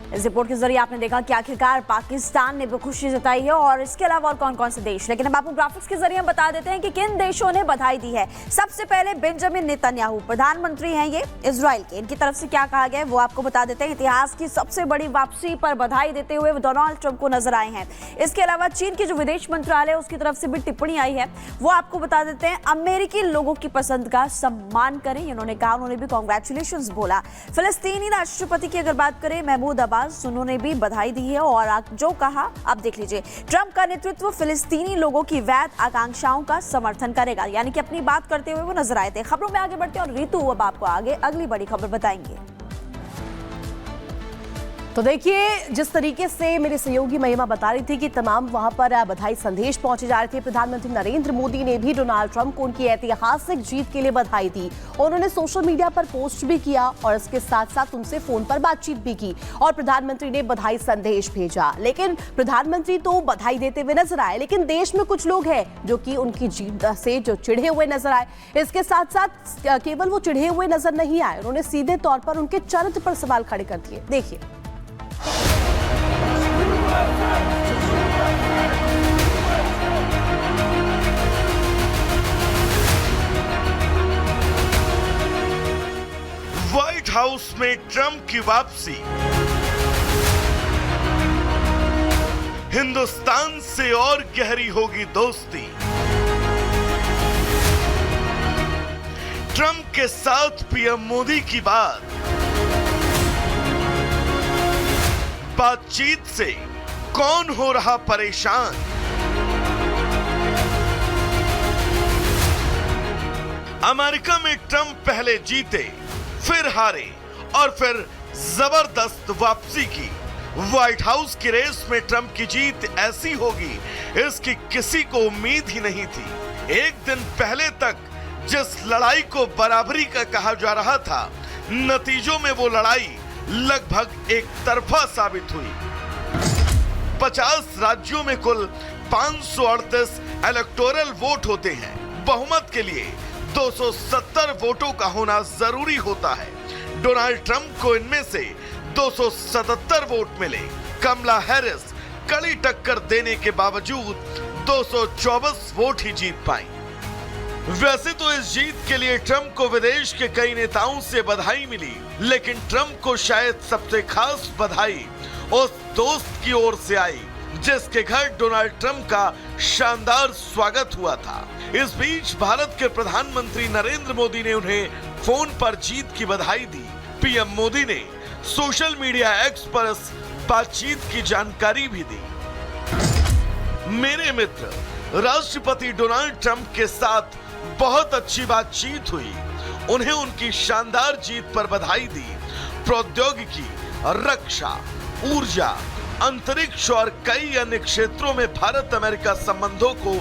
इस रिपोर्ट के जरिए आपने देखा कि आखिरकार पाकिस्तान ने भी खुशी जताई है और इसके अलावा और कौन कौन से देश। लेकिन अब आपको ग्राफिक्स के जरिए हम बता देते हैं कि किन देशों ने बधाई दी है। सबसे पहले बेंजामिन नेतन्याहू प्रधानमंत्री हैं ये इजराइल के, इनकी तरफ से क्या कहा गया है वो आपको बता देते हैं। इतिहास की सबसे बड़ी वापसी पर बधाई देते हुए वो डोनाल्ड ट्रंप को नजर आए हैं। इसके अलावा चीन के जो विदेश मंत्रालय है उसकी तरफ से भी टिप्पणी आई है, वो आपको बता देते हैं। अमेरिकी लोगों की पसंद का सम्मान करें, इन्होंने कहा, उन्होंने भी कांग्रेचुलेशंस बोला। फिलिस्तीनी राष्ट्रपति की अगर बात करें महमूद अब्बास, उन्होंने भी बधाई दी है और जो कहा आप देख लीजिए। ट्रंप का नेतृत्व फिलिस्तीनी लोगों की वैध आकांक्षाओं का समर्थन करेगा, यानी कि अपनी बात करते हुए वो नजर आए थे। खबरों में आगे बढ़ते हैं और ऋतु अब आपको आगे अगली बड़ी खबर बताएंगे। तो देखिए, जिस तरीके से मेरे सहयोगी महिमा बता रही थी कि तमाम वहां पर बधाई संदेश पहुंचे जा रहे थे। प्रधानमंत्री नरेंद्र मोदी ने भी डोनाल्ड ट्रंप को उनकी ऐतिहासिक जीत के लिए बधाई दी। उन्होंने सोशल मीडिया पर पोस्ट भी किया और इसके साथ साथ उनसे फोन पर बातचीत भी की और प्रधानमंत्री ने बधाई संदेश भेजा। लेकिन प्रधानमंत्री तो बधाई देते हुए नजर आए, लेकिन देश में कुछ लोग हैं जो कि उनकी जीत से जो चिढ़े हुए नजर आए। इसके साथ साथ केवल वो चिढ़े हुए नजर नहीं आए, उन्होंने सीधे तौर पर उनके चरित्र पर सवाल खड़े कर दिए। देखिए, व्हाइट हाउस में ट्रंप की वापसी, हिंदुस्तान से और गहरी होगी दोस्ती। ट्रंप के साथ पीएम मोदी की बातचीत से कौन हो रहा परेशान? अमेरिका में ट्रंप पहले जीते, फिर हारे और फिर जबरदस्त वापसी की। व्हाइट हाउस की रेस में ट्रंप की जीत ऐसी होगी, इसकी किसी को उम्मीद ही नहीं थी। एक दिन पहले तक जिस लड़ाई को बराबरी का कहा जा रहा था, नतीजों में वो लड़ाई लगभग एक तरफा साबित हुई। 50 राज्यों में कुल 538 इलेक्टोरल वोट होते हैं। बहुमत के लिए 270 वोटों का होना जरूरी होता है। डोनाल्ड ट्रंप को इनमें से 277 वोट मिले। कमला हैरिस कड़ी टक्कर देने के बावजूद 224 वोट ही जीत पाई। वैसे तो इस जीत के लिए ट्रंप को विदेश के कई नेताओं से बधाई मिली, लेकिन ट्रंप को शायद सबसे खास बधाई उस दोस्त की ओर से आई जिसके घर डोनाल्ड ट्रंप का शानदार स्वागत हुआ था। इस बीच भारत के प्रधानमंत्री नरेंद्र मोदी ने उन्हें फोन पर जीत की बधाई दी। पीएम मोदी ने सोशल मीडिया एक्स पर इस बातचीत की जानकारी भी दी। मेरे मित्र राष्ट्रपति डोनाल्ड ट्रंप के साथ बहुत अच्छी बातचीत हुई। उन्हें उनकी शानदार जीत पर बधाई दी। प्रौद्योगिकी, रक्षा, ऊर्जा, अंतरिक्ष और कई अन्य क्षेत्रों में भारत अमेरिका संबंधों को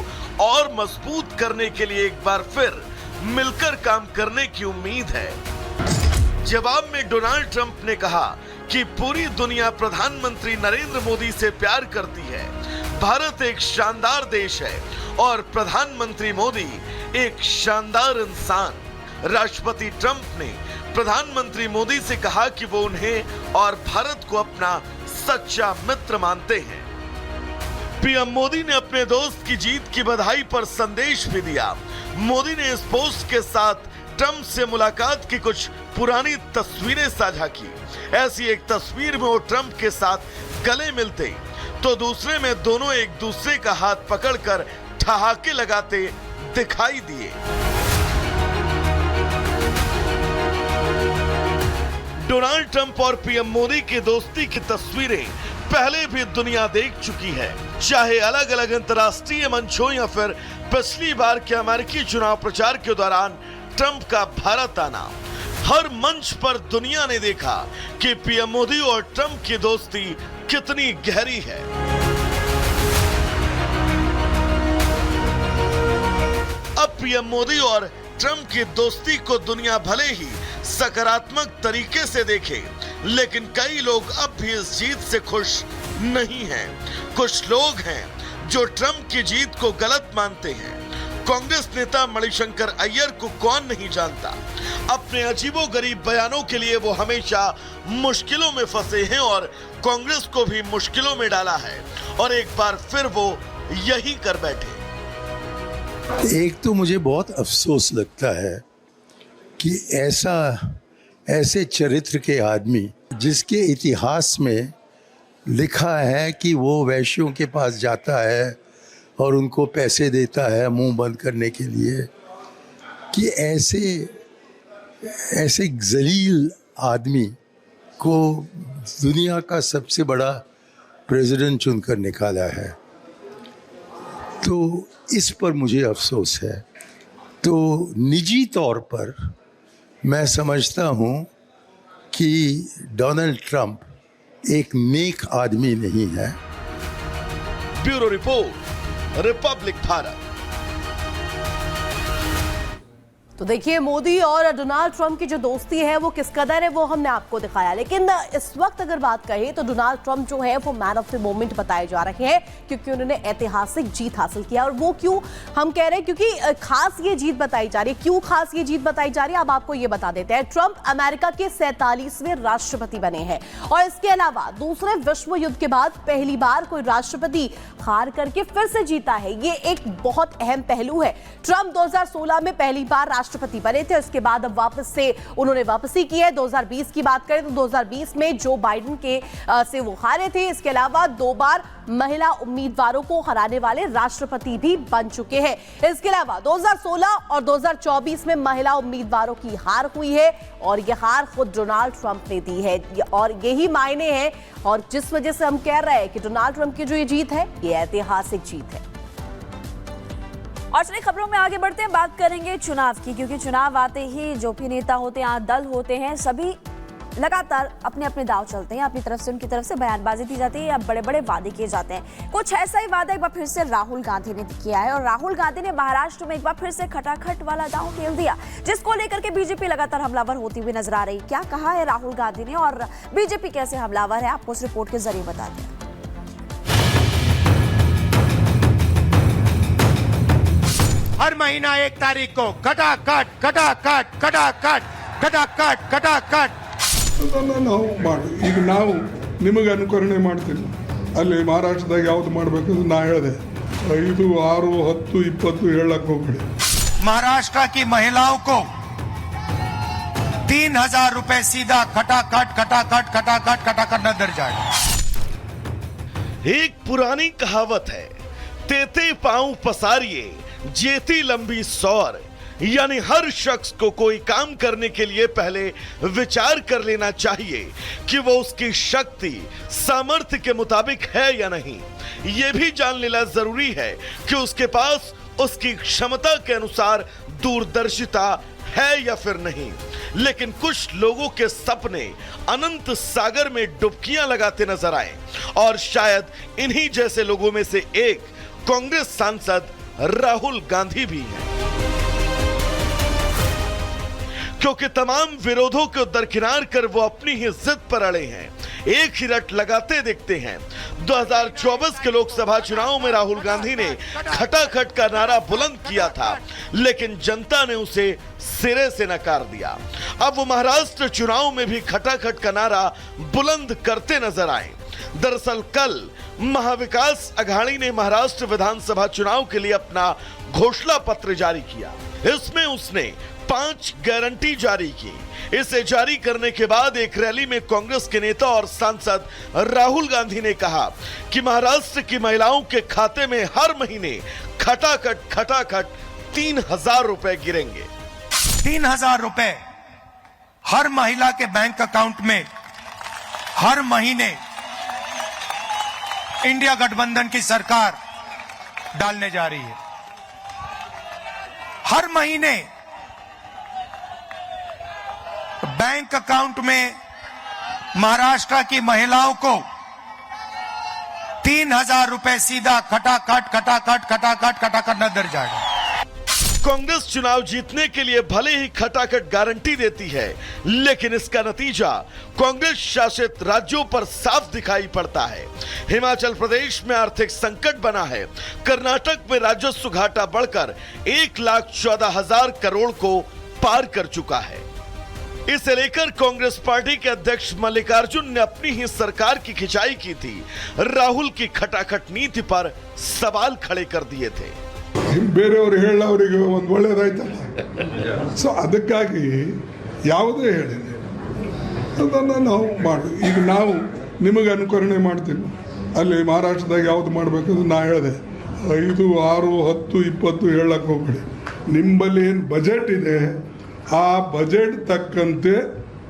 और मजबूत करने के लिए एक बार फिर मिलकर काम करने की उम्मीद है। जवाब में डोनाल्ड ट्रंप ने कहा कि पूरी दुनिया प्रधानमंत्री नरेंद्र मोदी से प्यार करती है। भारत एक शानदार देश है और प्रधानमंत्री मोदी एक शानदार इंसान। राष्ट्रपति ट्रंप ने प्रधानमंत्री मोदी से कहा कि वो उन्हें और भारत को अपना सच्चा मित्र मानते हैं। पीएम मोदी ने अपने दोस्त की जीत की बधाई पर संदेश भी दिया। मोदी ने इस पोस्ट के साथ ट्रंप से मुलाकात की कुछ पुरानी तस्वीरें साझा की। ऐसी एक तस्वीर में वो ट्रंप के साथ गले मिलते तो दूसरे में दोनों एक दूसरे का हाथ पकड़कर ठहाके लगाते दिखाई दिए। डोनाल्ड ट्रंप और पीएम मोदी की दोस्ती की तस्वीरें पहले भी दुनिया देख चुकी है, चाहे अलग अलग अंतर्राष्ट्रीय मंचों या फिर पिछली बार के अमेरिकी चुनाव प्रचार के दौरान ट्रंप का भारत आना। हर मंच पर दुनिया ने देखा कि पीएम मोदी और ट्रंप की दोस्ती कितनी गहरी है। अब पीएम मोदी और ट्रंप की दोस्ती को दुनिया भले ही सकारात्मक तरीके से देखे, लेकिन कई लोग अब भी इस जीत से खुश नहीं हैं। कुछ लोग हैं जो ट्रंप की जीत को गलत मानते हैं। कांग्रेस नेता मणिशंकर अय्यर को कौन नहीं जानता। अपने अजीबोगरीब बयानों के लिए वो हमेशा मुश्किलों में फंसे हैं और कांग्रेस को भी मुश्किलों में डाला है और एक बार फिर वो यही कर बैठे। एक तो मुझे बहुत अफसोस लगता है कि ऐसे चरित्र के आदमी जिसके इतिहास में लिखा है कि वो वैश्यों के पास जाता है और उनको पैसे देता है मुंह बंद करने के लिए, कि ऐसे जलील आदमी को दुनिया का सबसे बड़ा प्रेसिडेंट चुनकर निकाला है। तो इस पर मुझे अफसोस है। तो निजी तौर पर मैं समझता हूँ कि डोनाल्ड ट्रंप एक नेक आदमी नहीं है। Bureau report, Republic Bharat. तो देखिए, मोदी और डोनाल्ड ट्रंप की जो दोस्ती है वो किस कदर है वो हमने आपको दिखाया, लेकिन इस वक्त अगर बात कहें तो डोनाल्ड ट्रंप जो है वो मैन ऑफ द मोमेंट बताए जा रहे हैं, क्योंकि उन्होंने ऐतिहासिक जीत हासिल किया। और वो क्यों हम कह रहे हैं, क्योंकि खास ये जीत बताई जा रही है। क्यों खास ये जीत बताई जा रही है, अब आपको ये बता देते हैं। ट्रंप अमेरिका के 47वें राष्ट्रपति बने हैं और इसके अलावा दूसरे विश्व युद्ध के बाद पहली बार कोई राष्ट्रपति हार करके फिर से जीता है। ये एक बहुत अहम पहलू है। ट्रंप 2016 में पहली बार राष्ट्रपति बने थे, उसके बाद अब वापस से उन्होंने वापसी की है। 2020 की बात करें तो 2020 में जो बाइडेन के से वो हारे थे। इसके अलावा 2 बार महिला उम्मीदवारों को हराने वाले राष्ट्रपति भी बन चुके हैं। इसके अलावा 2016 और 2024 में महिला उम्मीदवारों की हार हुई है और यह हार खुद डोनाल्ड ट्रंप ने दी है और यही मायने हैं और जिस वजह से हम कह रहे हैं कि डोनाल्ड ट्रंप की जो ये जीत है ये ऐतिहासिक जीत है। और चलिए खबरों में आगे बढ़ते हैं, बात करेंगे चुनाव की, क्योंकि चुनाव आते ही जो भी नेता होते हैं, दल होते हैं, सभी लगातार अपने अपने दांव चलते हैं। अपनी तरफ से उनकी तरफ से बयानबाजी दी जाती है या बड़े बड़े वादे किए जाते हैं। कुछ ऐसा ही वादा एक बार फिर से राहुल गांधी ने किया है और राहुल गांधी ने महाराष्ट्र में एक बार फिर से खटाखट वाला दांव खेल दिया, जिसको लेकर के बीजेपी लगातार हमलावर होती हुई नजर आ रही। क्या कहा है राहुल गांधी ने और बीजेपी कैसे हमलावर है, आपको इस रिपोर्ट के जरिए बताते हैं। हर महीना 1 तारीख को खटाखट खटाखट खटाखट खटाखट खटाखट ಅದನ್ನು ನಾವು ಮಾಡಿ ಈಗ ನಾವು ನಿಮಗೆ ಅನುಕರಣೆ ಮಾಡ್ತೀನಿ. ಅಲ್ಲಿ ಮಹಾರಾಷ್ಟ್ರದಾಗ ಯಾವ್ದು ಮಾಡಬೇಕು ಅಂತ ನಾ ಹೇಳಿದೆ, 5, 6, 10, 20 ಹೇಳಕ್ಕೆ ಹೋಗ್ಬೇಡಿ. महाराष्ट्र की महिलाओं को 3000 रुपए सीधा खटाखट खटाखट खटाखट खटाखट न दर जाए। एक पुरानी कहावत है, तेते पांव पसारिए जेती लंबी सौर, यानी हर शख्स को कोई काम करने के लिए पहले विचार कर लेना चाहिए कि वो उसकी शक्ति सामर्थ्य के मुताबिक है या नहीं। यह भी जान लेना जरूरी है कि उसके पास उसकी क्षमता के अनुसार दूरदर्शिता है या फिर नहीं। लेकिन कुछ लोगों के सपने अनंत सागर में डुबकियां लगाते नजर आए और शायद इन्हीं जैसे लोगों में से एक कांग्रेस सांसद राहुल गांधी भी हैं, क्योंकि तमाम विरोधों को दरकिनार कर वो अपनी ही जिद पर अड़े हैं, एक ही रट लगाते दिखते हैं। 2024 के लोकसभा चुनाव में राहुल गांधी ने खटाखट का नारा बुलंद किया था, लेकिन जनता ने उसे सिरे से नकार दिया। अब वो महाराष्ट्र चुनाव में भी खटाखट का नारा बुलंद करते नजर आए। दरअसल कल महाविकास अघाड़ी ने महाराष्ट्र विधानसभा चुनाव के लिए अपना घोषणा पत्र जारी किया। इसमें उसने 5 गारंटी जारी की। इसे जारी करने के बाद एक रैली में कांग्रेस के नेता और सांसद राहुल गांधी ने कहा कि महाराष्ट्र की महिलाओं के खाते में हर महीने खटाखट खटाखट 3000 रुपए गिरेंगे। 3000 रुपए हर महिला के बैंक अकाउंट में हर महीने इंडिया गठबंधन की सरकार डालने जा रही है। हर महीने बैंक अकाउंट में महाराष्ट्र की महिलाओं को 3000 रुपए सीधा खटाखट खटाखट खटाखट खटाखट न दर जाएगा। कांग्रेस चुनाव जीतने के लिए भले ही खटाखट गारंटी देती है, लेकिन इसका नतीजा कांग्रेस शासित राज्यों पर साफ दिखाई पड़ता है। हिमाचल प्रदेश में आर्थिक संकट बना है। कर्नाटक में राजस्व घाटा बढ़कर 1,14,000 करोड़ को पार कर चुका है। इसे लेकर कांग्रेस पार्टी के अध्यक्ष मल्लिकार्जुन ने अपनी ही सरकार की खिंचाई की थी। राहुल की खटाखट नीति पर सवाल खड़े कर दिए थे। ಬೇರೆಯವರು ಹೇಳೋರಿಗೆ ಒಂದು ಒಳ್ಳೇದಾಯ್ತಲ್ಲ, ಸೊ ಅದಕ್ಕಾಗಿ ಯಾವುದೇ ಹೇಳಿ ಅದನ್ನು ನಾವು ಮಾಡಿ. ಈಗ ನಾವು ನಿಮಗೆ ಅನುಕರಣೆ ಮಾಡ್ತೀನಿ. ಅಲ್ಲಿ ಮಹಾರಾಷ್ಟ್ರದಾಗ ಯಾವ್ದು ಮಾಡಬೇಕಂದ್ರೆ ನಾ ಹೇಳಿದೆ 5, 6, 10, 20 ಹೇಳಕ್ಕೆ ಹೋಗ್ಬೇಡಿ. ನಿಮ್ಮಲ್ಲಿ ಏನು ಬಜೆಟ್ ಇದೆ ಆ ಬಜೆಟ್ ತಕ್ಕಂತೆ